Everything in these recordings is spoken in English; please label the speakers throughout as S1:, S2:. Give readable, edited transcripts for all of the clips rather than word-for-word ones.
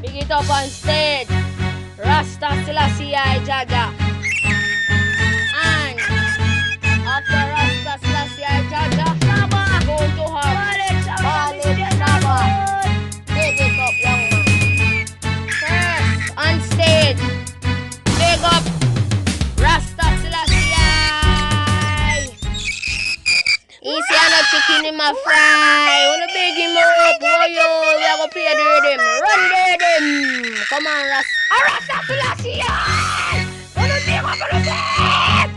S1: Big it up on stage. Rasta Selassie Jaja. And after Rasta Selassie Jaja, going to have Balik Shaba. Big it up, young man. First on stage, big up Rasta Selassie. Easy and a chicken in my fry. Wanna big him up, boy, yo. We are gonna play the rhythm. Run the rhythm. Come on, Rasta. Rasta Selassie. Wanna big up on the bed.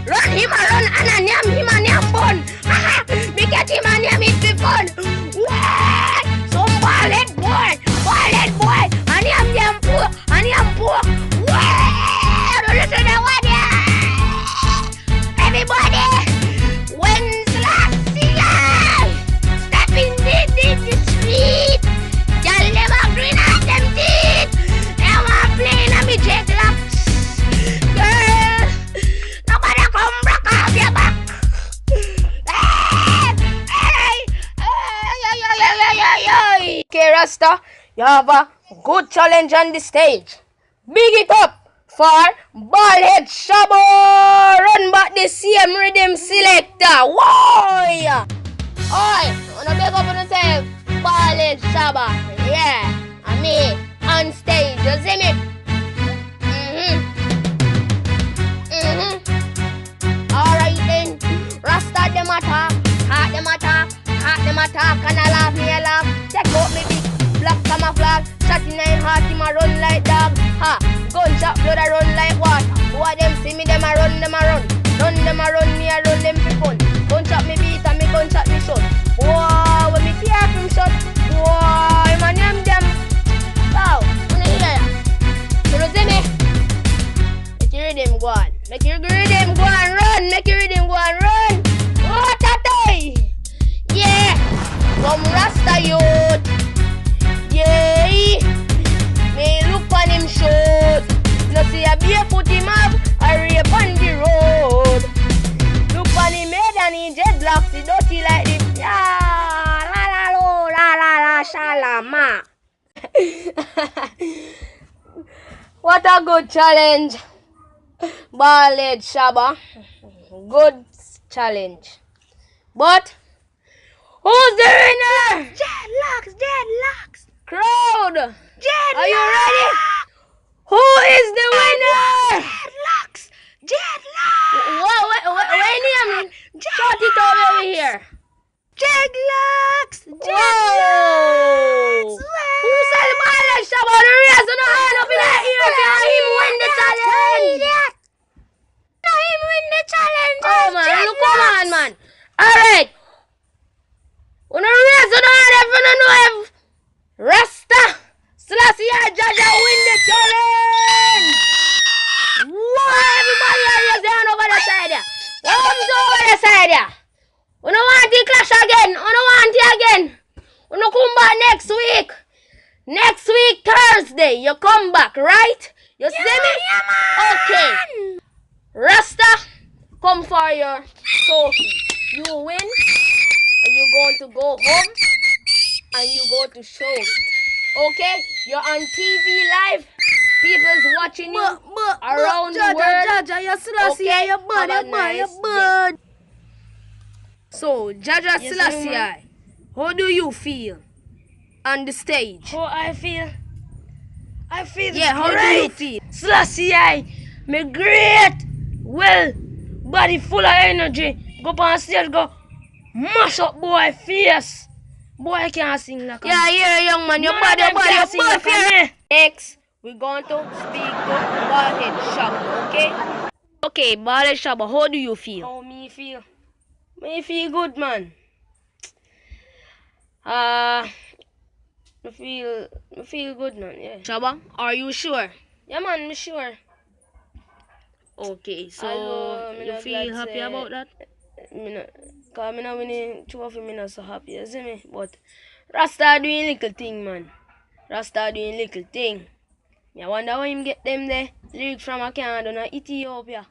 S1: Run him a run and a nyam him a nyam bun. Me catch him and nyam it be fun. Some ballad boy, and nyam poor, and nyam poor. Don't listen to what everybody, when Selassie step in the street, y'all never green at them teeth. Never playing on me dreadlocks. Girl, nobody come back off your back. Okay, Rasta, you have a good challenge on the stage. Big it up for Ballhead Shabo. Run back the same rhythm selector. Whoa! Oi, wanna big up on yourself, Ballhead Shaba. Yeah, and me on stage. You see me? Alright then, Rasta them attack, heart them attack, and I laugh, me I laugh. Check out me big black camouflage, shot in nine heart, him a run like dog. Ha, gunshot blood a run like water. Who of them see me, them a run, them a run. None them a run, me a run them for fun. Gunshot me beat and me gunshot me shot. Whoa, when me fear from shot, whoa, him a name them. Wow, wanna hear ya? You know see me? Make your rhythm go on. Make your rhythm go and run. Make your rhythm go and run. What a toy! Yeah, from Rasta youth. Yeah, me look on him shoot. No see a barefoot him have a rape on the road. Look on him head and he dreadlocks, he dirty like this. Yeah, la la lo, la shalama. What a good challenge, Ballhead Shaba. Good challenge. But who's the winner? Dreadlocks. Crowd. Dreadlocks. Are you ready? Who is the winner? Dreadlocks. What name? Shout it over here. Dreadlocks. Whoa. Who said Ballhead Shaba? The rest of the hand up in the ear. Can him win the challenge? Can him win the challenge? Oh man, look, come on, man. Alright. When the rest of the hand, everyone know if Rasta Selassie Jaja win the challenge. Whoa, everybody raise their hand over the side there. Arms over the side there. We don't want the clash again. We don't want it again. We don't come back next week. Next week, Thursday, you come back, right? You see me? Okay. Rasta, come for your trophy. You win, and you're going to go home, and you go to show it. Okay? You're on TV live. People's watching you around the world. Okay? Have a nice day. So, Jaja Selassie, how do you feel on the stage?
S2: How I feel?
S1: Yeah, how do you feel?
S2: Selassie, me great. Well, body full of energy. Go up on stage, go mash up boy face. Boy can't sing like
S1: yeah, yeah, young man, your body,
S2: me.
S1: Next, we're going to speak to Ballhead Shaba, okay? Okay, Ballhead Shaba, how do you feel?
S2: How me feel? Me feel good, man. I feel good, man, yeah.
S1: Shaba, are you sure?
S2: Yeah, man, me sure.
S1: Okay, so you feel happy about that?
S2: Because I'm not winning trophy, I'm not so happy, you see me? But Rasta doing little thing, man. Rasta doing little thing. I wonder how him get them there. Lyrics from Canada and Ethiopia.